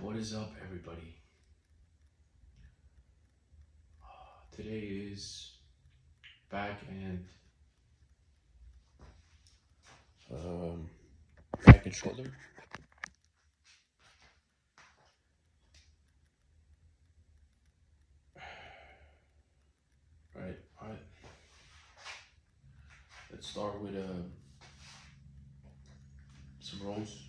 What is up, everybody? Today is back and back and shoulder. All right. Let's start with some rolls.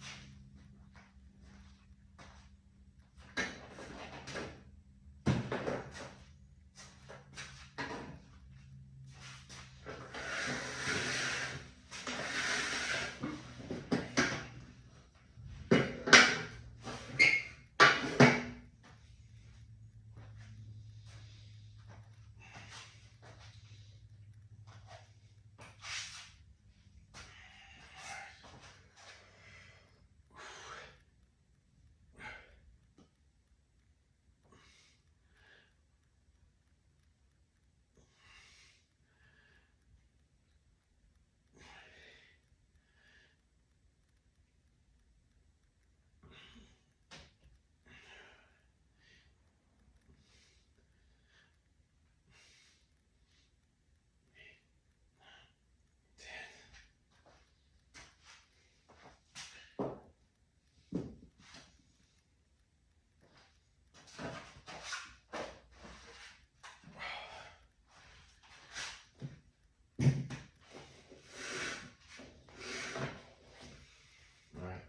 All right,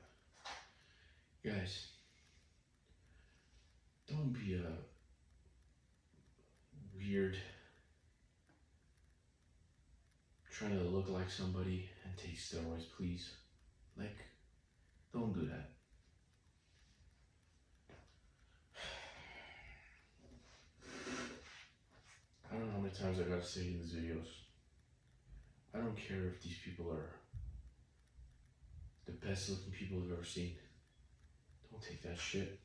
guys. Don't be a weird trying to look like somebody and take steroids, please. Like, don't do that. I don't know how many times I gotta say in these videos. I don't care if these people are the best looking people you've ever seen. Don't take that shit.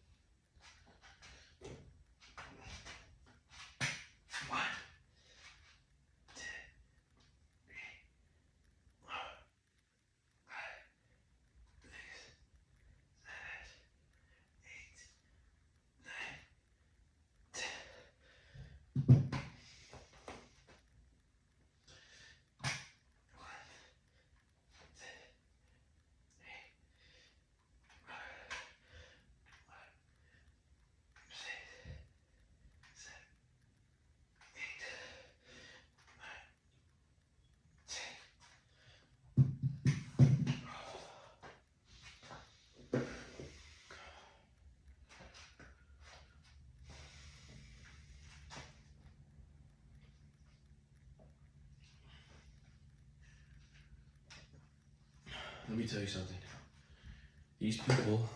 Let me tell you something. These people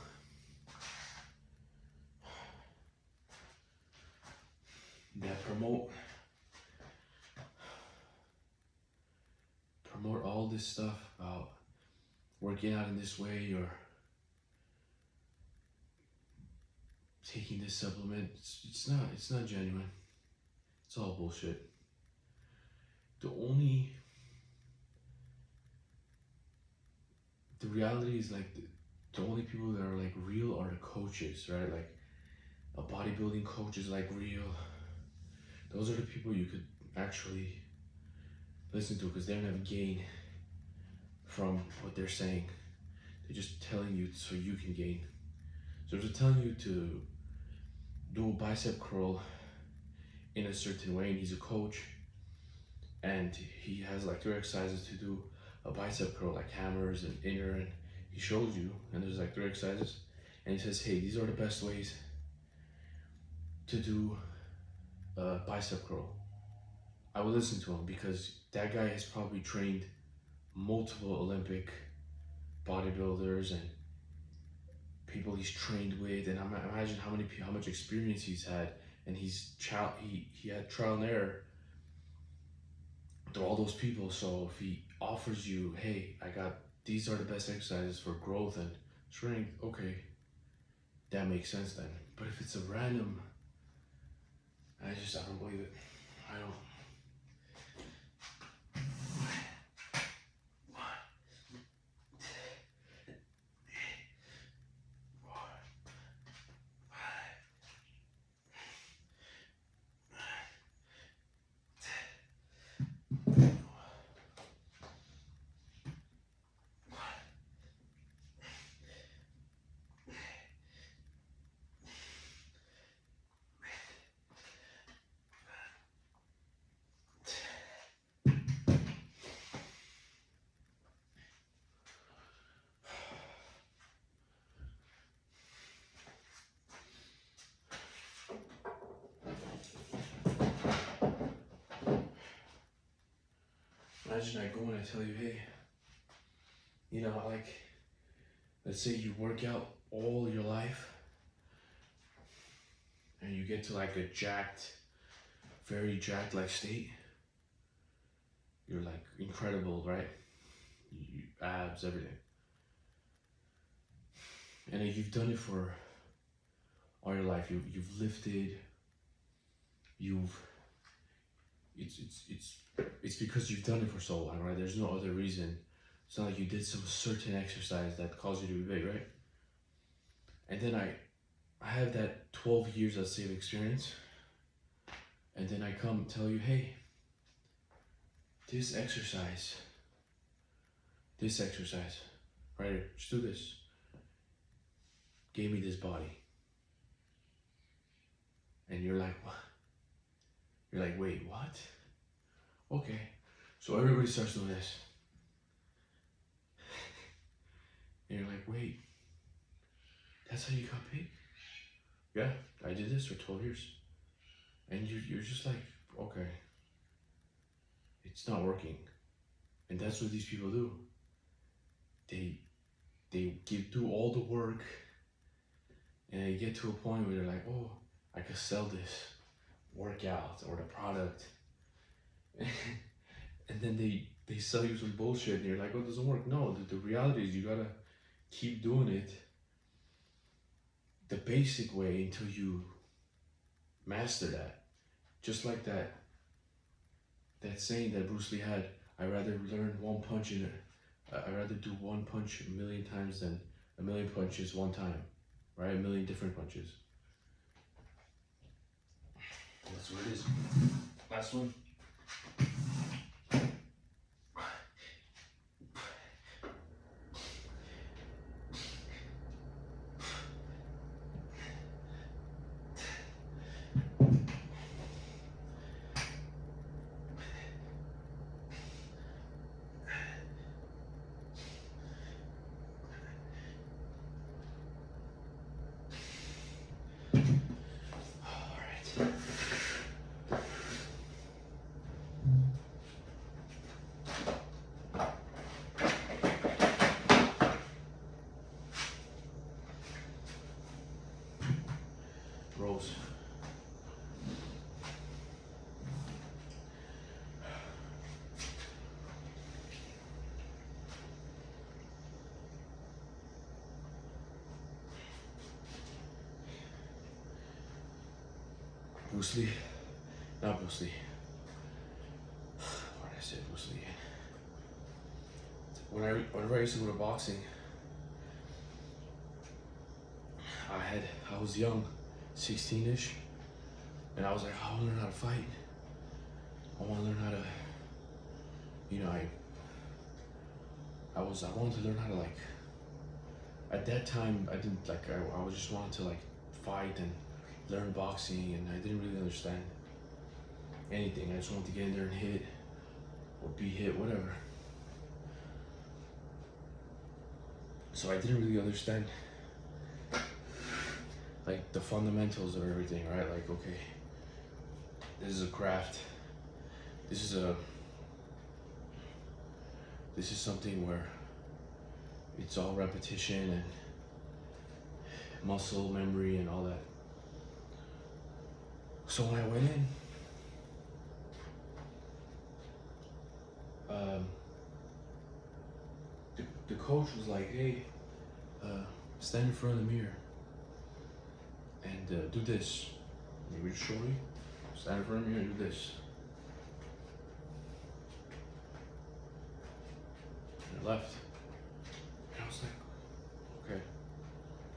that promote all this stuff about working out in this way or taking this supplement, it's not genuine. It's all bullshit. The reality is, like, the only people that are like real are the coaches, right? Like a bodybuilding coach is like real. Those are the people you could actually listen to because they don't have gain from what they're saying. They're just telling you so you can gain. So if they're telling you to do a bicep curl in a certain way and he's a coach and he has like 3 exercises to do a bicep curl, like hammers and inner, and he shows you and there's like 3 exercises and he says, hey, these are the best ways to do a bicep curl. I will listen to him because that guy has probably trained multiple Olympic bodybuilders and people he's trained with, and imagine how much experience he's had, and he had trial and error through all those people. So if he offers you, hey, these are the best exercises for growth and strength, okay, that makes sense then. But if it's a random, I don't believe it. I don't. Imagine I go and I tell you, hey, you know, like, let's say you work out all your life and you get to like a jacked, very jacked like state. You're like incredible, right? Abs, everything. And if you've done it for all your life, you've lifted, it's because you've done it for so long, right? There's no other reason. It's not like you did some certain exercise that caused you to be big, right? And then I have that 12 years, let's say, of experience, and then I come tell you, hey, this exercise, right here, just do this, gave me this body. And you're like, what? You're like, wait, what? Okay. So everybody starts doing this. And you're like, wait, that's how you got big? Yeah, I did this for 12 years. And you're just like, okay, it's not working. And that's what these people do. They do all the work, and they get to a point where they're like, oh, I could sell this workout or the product. And then they sell you some bullshit and you're like, oh, it doesn't work. No, the reality is you gotta keep doing it the basic way until you master that. Just like that saying that Bruce Lee had, I'd rather learn one punch I'd rather do one punch a million times than a million punches one time, right? A million different punches. That's what it is. Last one. Rolls. Bruce Lee. Not Bruce Lee. Why did I say Bruce Lee? Whenever I used to go to boxing, I was young, 16-ish, and I was like, I want to learn how to fight. I want to learn how to, you know, I wanted to learn how to, like, at that time, I didn't, like, I was just wanted to, like, fight and learn boxing, and I didn't really understand anything. I just wanted to get in there and hit, or be hit, whatever. So I didn't really understand, like, the fundamentals of everything, right? Like, okay, this is a craft. This is something where it's all repetition and muscle memory and all that. So when I went in, the coach was like, hey, stand in front of the mirror and do this. Maybe just show me. Stand in front of the mirror and do this. And I left. And I was like, okay.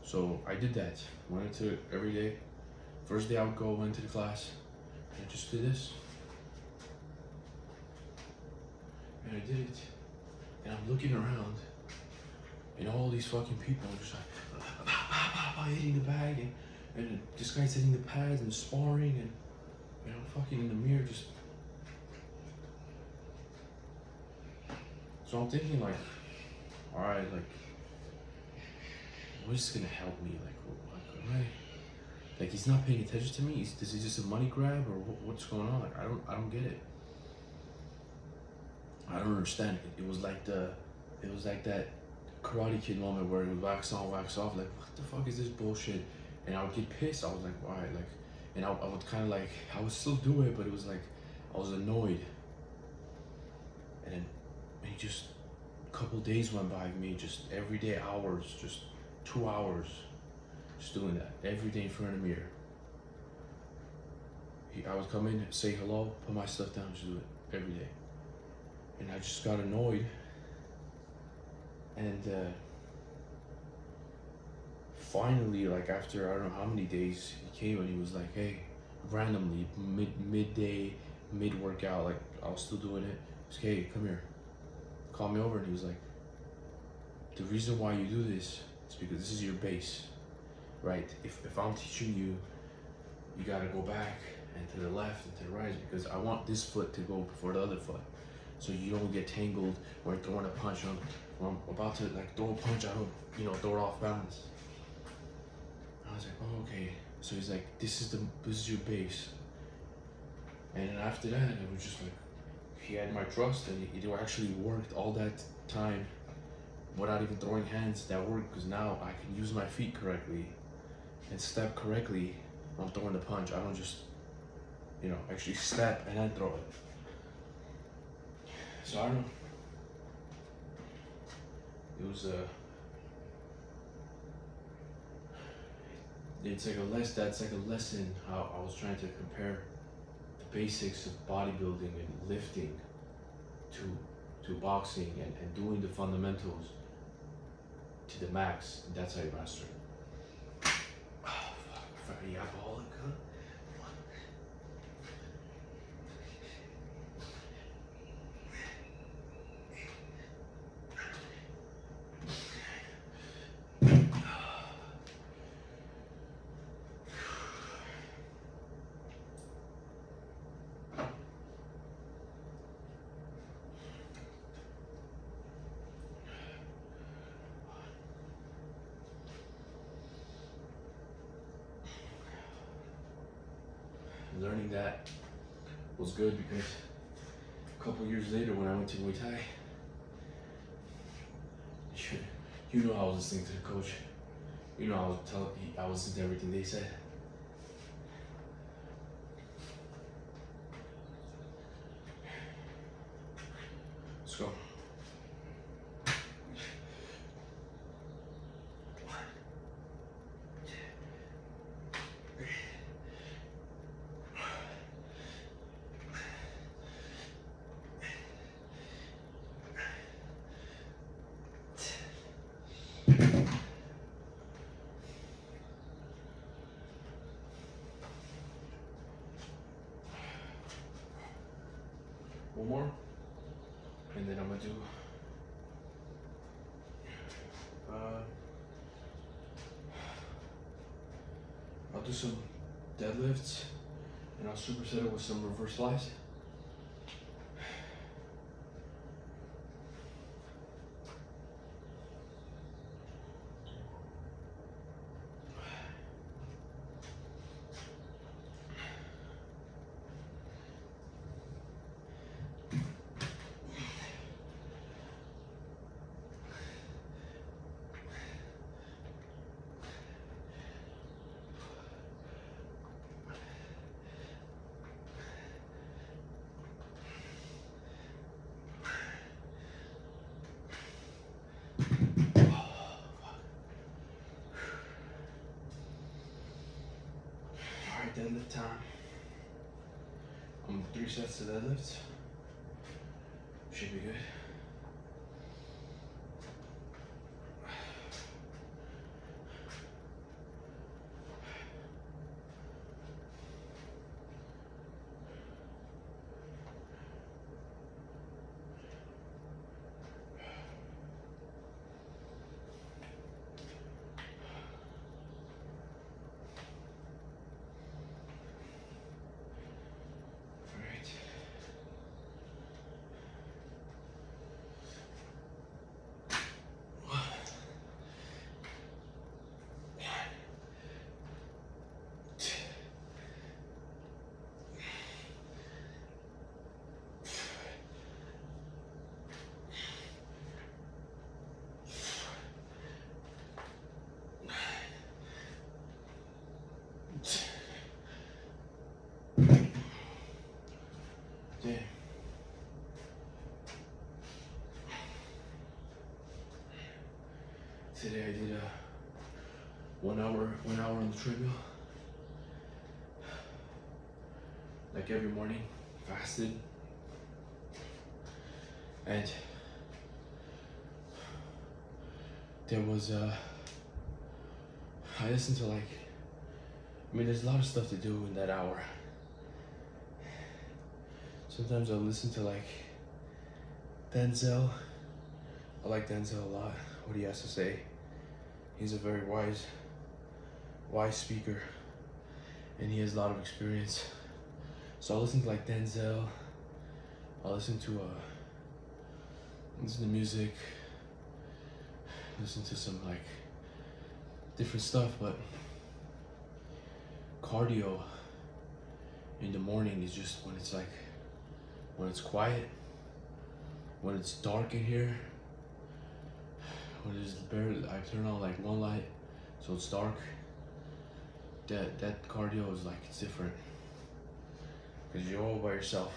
So I did that. Went into it every day. First day I would go into the class and I just did this. And I did it. And I'm looking around and all these fucking people are just like hitting the bag and this guy's hitting the pads and sparring and I'm fucking in the mirror just. So I'm thinking like, alright, like, what's gonna help me? Like, what am I? Like, he's not paying attention to me? Is he just a money grab or what's going on? Like, I don't get it. I don't understand. It was like that Karate Kid moment where it would wax on, wax off. Like, what the fuck is this bullshit? And I would get pissed. I was like, why? Like, and I would kind of like, I would still do it, but it was like, I was annoyed. And then, and just a couple days went by me, just every day, hours, just 2 hours, just doing that every day in front of the mirror. I would come in, say hello, put my stuff down, just do it every day. And I just got annoyed. And finally, like after I don't know how many days, he came and he was like, hey, randomly, midday, mid workout, like I was still doing it. He was like, hey, come here. Called me over and he was like, the reason why you do this is because this is your base, right? If I'm teaching you, you gotta go back and to the left and to the right because I want this foot to go before the other foot. So you don't get tangled or throwing a punch on, or I'm about to like throw a punch, I don't, throw it off balance. I was like, oh, okay. So he's like, this is your base. And then after that, it was just like, he had my trust and it actually worked all that time without even throwing hands. That worked because now I can use my feet correctly and step correctly when I'm throwing the punch. I don't just, actually step and then throw it. So I don't know. It was that's like a lesson how I was trying to compare the basics of bodybuilding and lifting to boxing and doing the fundamentals to the max. That's how you master it. Oh fuck, I'm alcoholic, huh? Learning that was good because a couple years later when I went to Muay Thai, I was listening to the coach. I was listening to everything they said. Let's go. One more, and then I'm gonna do I'll do some deadlifts and I'll superset it with some reverse flies. Deadlift time. 3 sets of deadlifts. Should be good. Today I did 1 hour on the treadmill. Like every morning, fasted. And there was I listened to there's a lot of stuff to do in that hour. Sometimes I'll listen to Denzel. I like Denzel a lot, what he has to say. He's a very wise speaker, and he has a lot of experience. So I'll listen to Denzel. I'll listen to music, listen to some different stuff, but cardio in the morning is just when it's quiet, when it's dark in here, when there's barely, I turn on one light so it's dark. That cardio is it's different because you're all by yourself.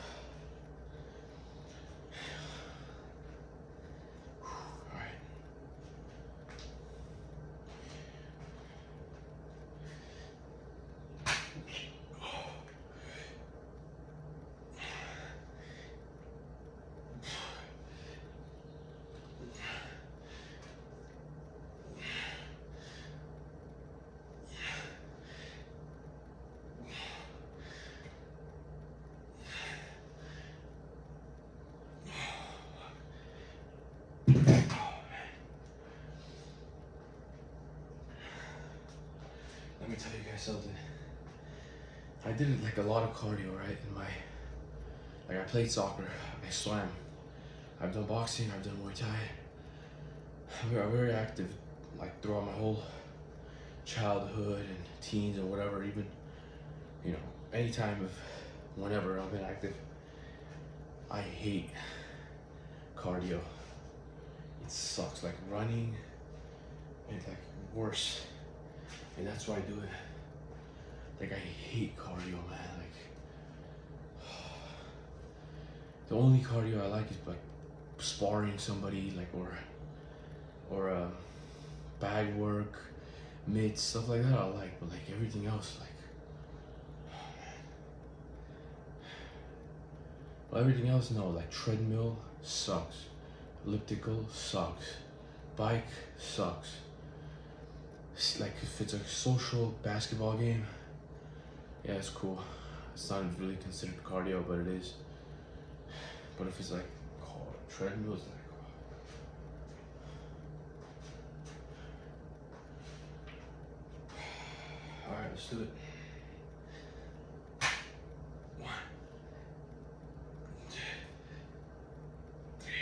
Let me tell you guys something. I did a lot of cardio, right? In my, I played soccer, I swam, I've done boxing, I've done Muay Thai. I'm very active, throughout my whole childhood and teens or whatever, even, any time of whenever I've been active. I hate cardio. It sucks, running, it's worse. And that's why I do it. I hate cardio, man. The only cardio I like is sparring somebody, or bag work, mitts, stuff like that I like, but everything else, well, everything else, no, treadmill sucks, elliptical sucks, bike sucks. If it's a social basketball game, yeah, it's cool. It's not really considered cardio, but it is. But if it's treadmills, all right, let's do it. 1, 2, 3.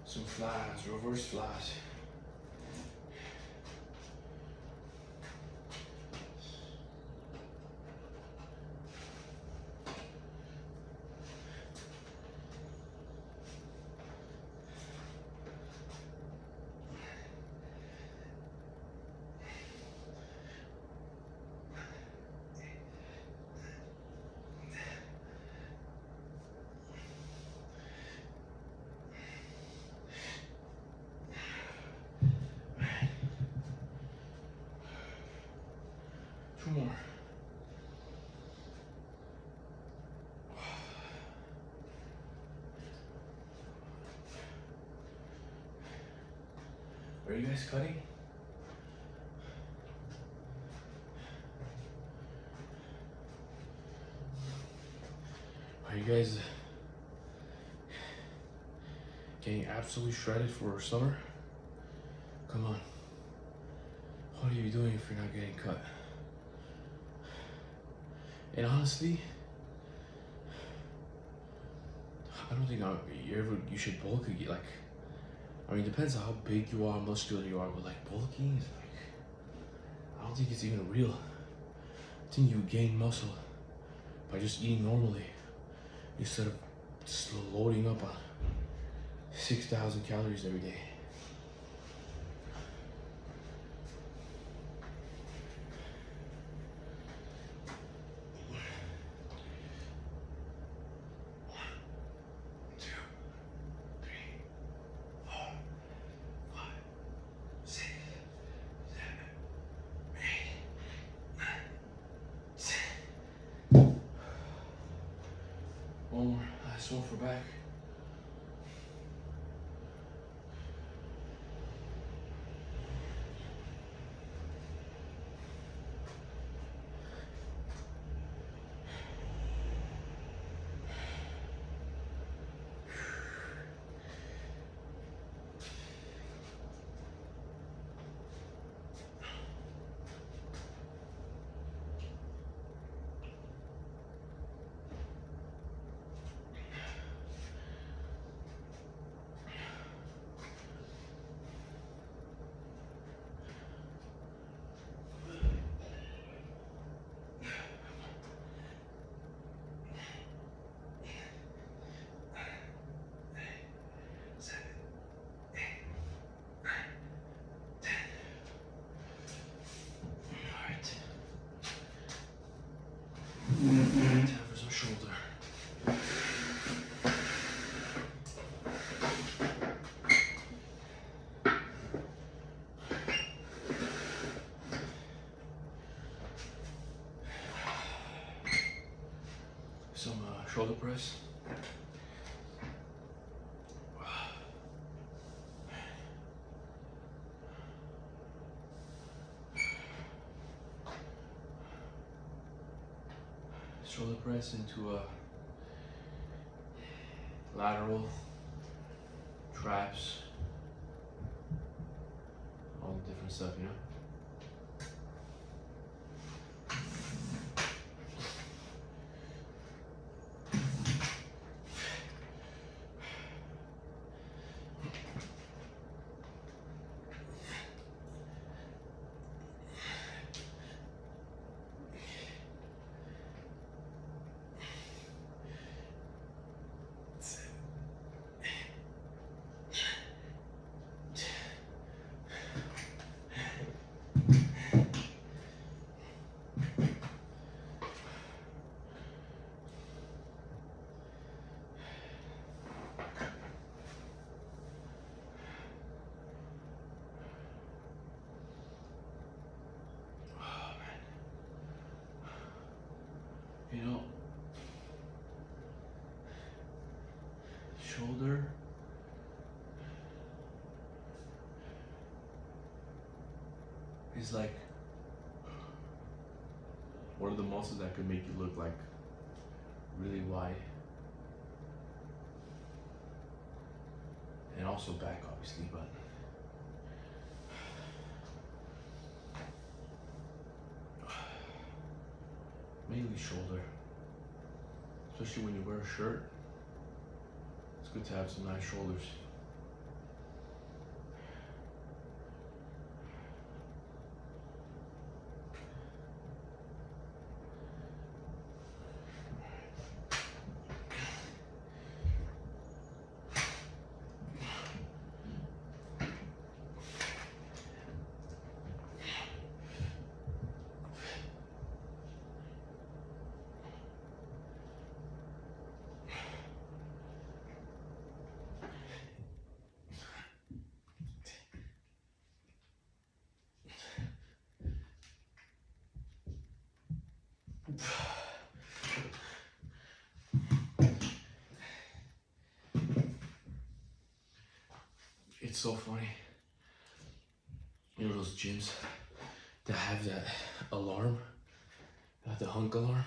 Some flies, reverse flies. Two more. Are you guys cutting? Are you guys getting absolutely shredded for summer? Come on. What are you doing if you're not getting cut? And honestly, I don't think you should bulk again. It depends on how big you are, muscular you are, but bulking is I don't think it's even real. I think you gain muscle by just eating normally instead of just loading up on 6,000 calories every day. One more, last one for back. Time for some shoulder. Some shoulder press. Shoulder press into a lateral, traps, all the different stuff, you know? You know, shoulder is like one of the muscles that could make you look like really wide. And also back, obviously, but mainly shoulder. Especially when you wear a shirt, it's good to have some nice shoulders. It's so funny. You know those gyms that have that alarm, the hunk alarm?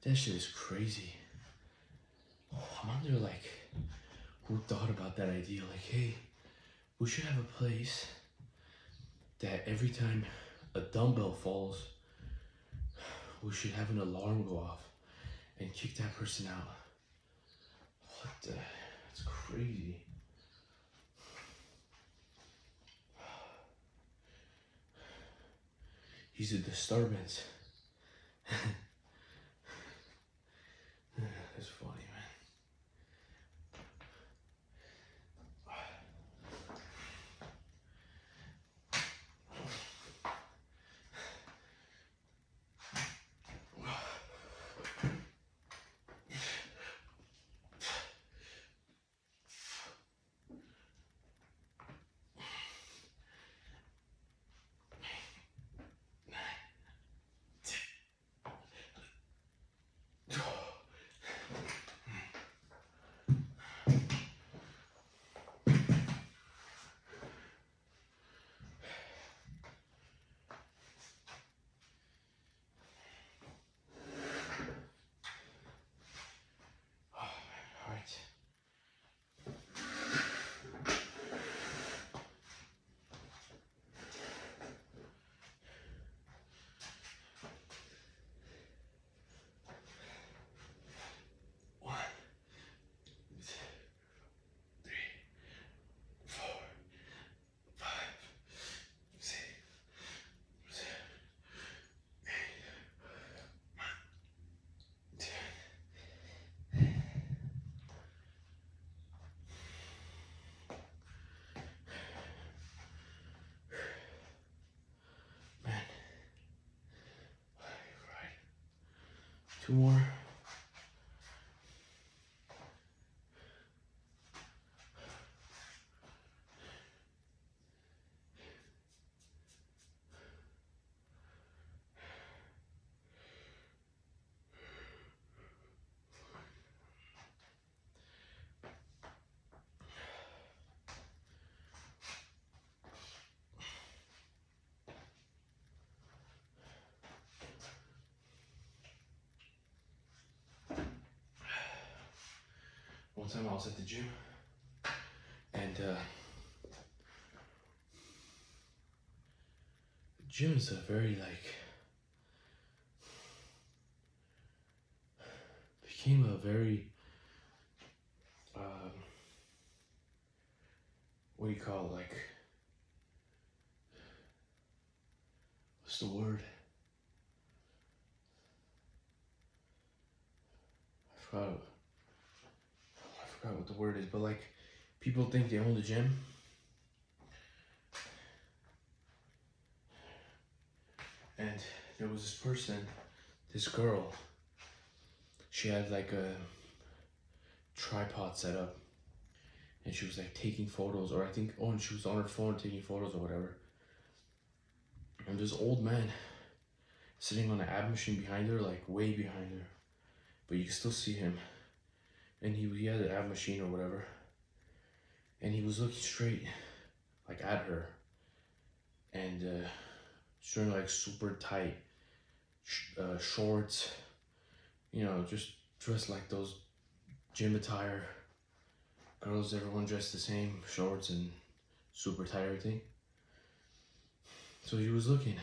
That shit is crazy. I wonder like who thought about that idea? Like, hey, we should have a place that every time a dumbbell falls, we should have an alarm go off and kick that person out. What the? That's crazy. He's a disturbance. That's funny, man. 2 more. One time I was at the gym, and the gym is a very became a very what do you call it, what's the word? I forgot what the word is, but people think they own the gym. And there was this person, this girl, she had a tripod set up, and she was taking photos, or I think, and she was on her phone taking photos or whatever. And this old man sitting on an ab machine behind her, way behind her, but you can still see him. And he had an ab machine or whatever, and he was looking straight at her, and she's wearing super tight shorts, just dressed like those gym attire girls. Everyone dressed the same, shorts and super tight everything. So he was looking,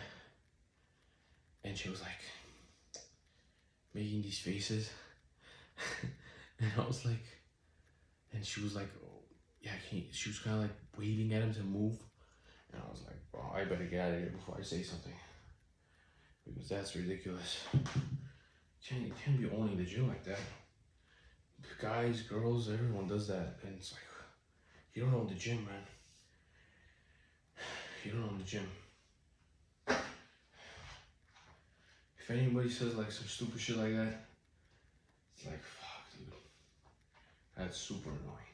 and she was making these faces. And I was and she was oh, yeah, she was kind of waving at him to move. And I was bro, I better get out of here before I say something, because that's ridiculous. You can't be owning the gym like that. Guys, girls, everyone does that, and it's you don't own the gym, man. You don't own the gym. If anybody says some stupid shit like that, it's fuck, dude. That's super annoying.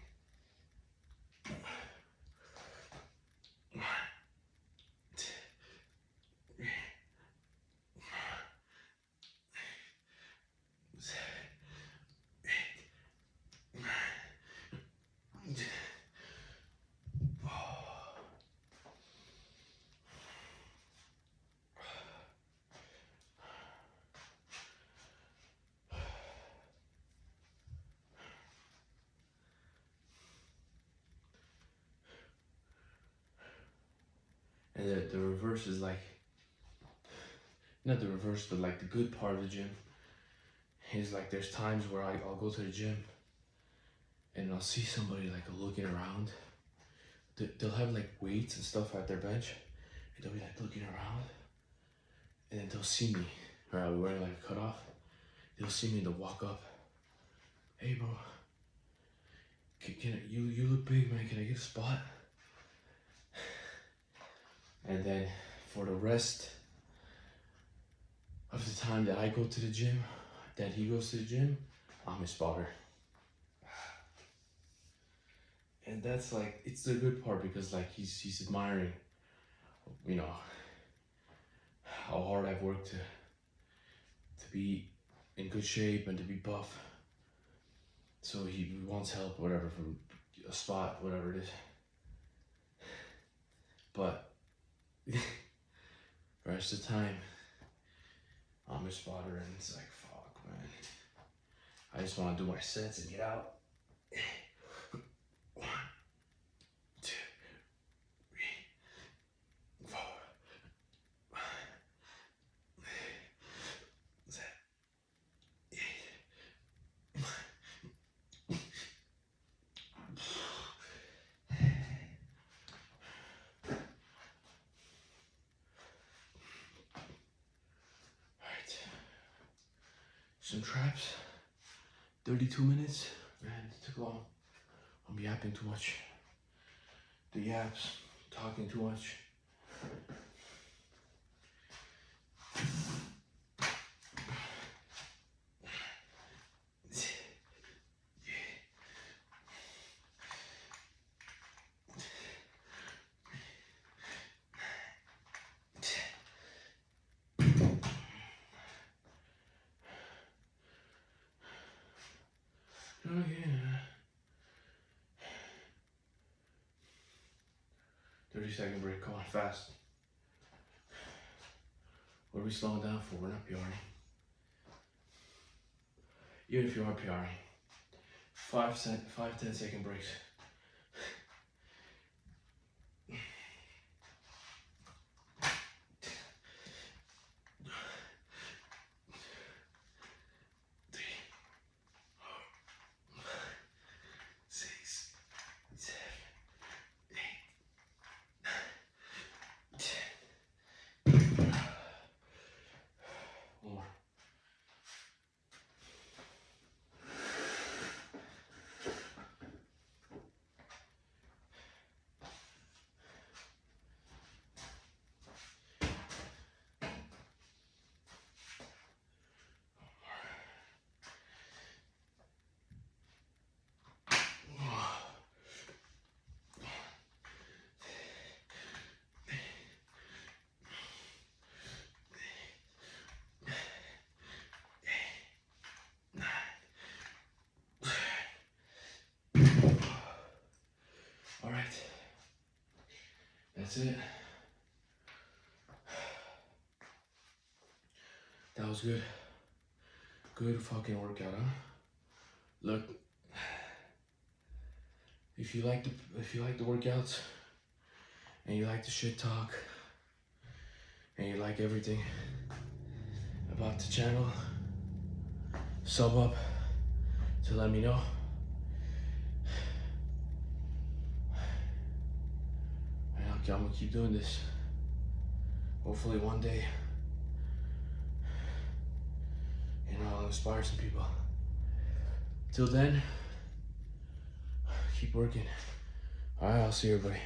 And the reverse is not the reverse, but the good part of the gym is there's times where I'll go to the gym and I'll see somebody looking around. They'll have weights and stuff at their bench, and they'll be looking around, and then they'll see me, or I'll be wearing a cutoff. They'll see me and they'll walk up. Hey bro, you look big, man, can I get a spot? And then for the rest of the time that I go to the gym, that he goes to the gym, I'm his spotter. And that's it's the good part, because he's admiring, how hard I've worked to be in good shape and to be buff. So he wants help, whatever, from a spot, whatever it is. But the rest of the time, I'm a spotter, and it's fuck, man. I just want to do my sets and get out. 1, 2, 3, 4, 5, 6, 7, 8. Some traps, 32 minutes, man, it took long. I'm yapping too much. The yaps, talking too much. 30-second break. Come on, fast. What are we slowing down for? We're not PRing. Even if you are PRing, 5-10-second breaks. All right, that's it. That was good. Good fucking workout, huh? Look, if you like the workouts and you like the shit talk and you like everything about the channel, sub up to let me know. And I'm gonna keep doing this. Hopefully one day, I'll inspire some people. Till then, keep working. All right, I'll see you, everybody.